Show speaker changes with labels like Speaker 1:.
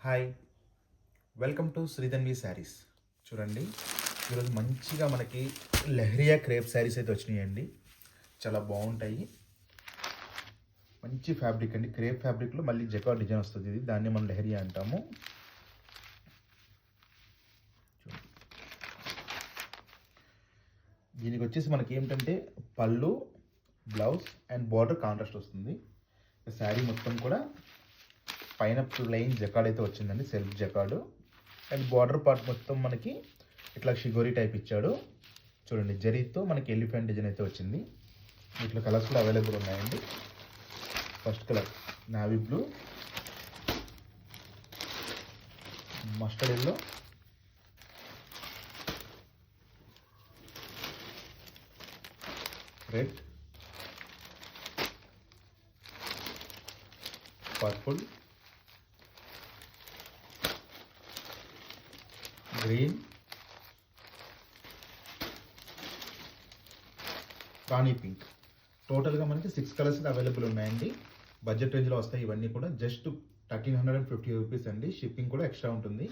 Speaker 1: Hi, welcome to Sridhanvi saris. చూడండి, ఈరోజు మంచిగా మనకి లెహరియా క్రేప్ శారీస్ అయితే వచ్చినాయండి. చాలా బాగుంటాయి. మంచి ఫ్యాబ్రిక్ అండి. క్రేప్ ఫ్యాబ్రిక్లో మళ్ళీ జకార్డ్ డిజైన్ వస్తుంది. ఇది దాన్ని మనం లెహరియా అంటాము. దీనికి వచ్చేసి మనకి ఏంటంటే పళ్ళు, బ్లౌజ్ అండ్ బార్డర్ కాంట్రాస్ట్ వస్తుంది. శారీ మొత్తం కూడా పైన ప్లెయిన్ జకార్డ్ అయితే వచ్చిందండి, self jacquard. And border part మొత్తం మనకి ఇట్లా షిగోరీ టైప్ ఇచ్చాడు. చూడండి, జరీతో మనకి ఎలిఫెంట్ డిజైన్ అయితే వచ్చింది. వీటిలో కలర్స్ కూడా అవైలబుల్ ఉన్నాయండి. First colour navy blue, mustard yellow, red, purple, green, rani pink. టోటల్గా మనకి 6 కలర్స్ అవైలబుల్ ఉన్నాయండి. బడ్జెట్ రేంజ్లో వస్తాయి ఇవన్నీ కూడా. జస్ట్ 1350 రూపీస్ అండి. షిప్పింగ్ కూడా ఎక్స్ట్రా ఉంటుంది.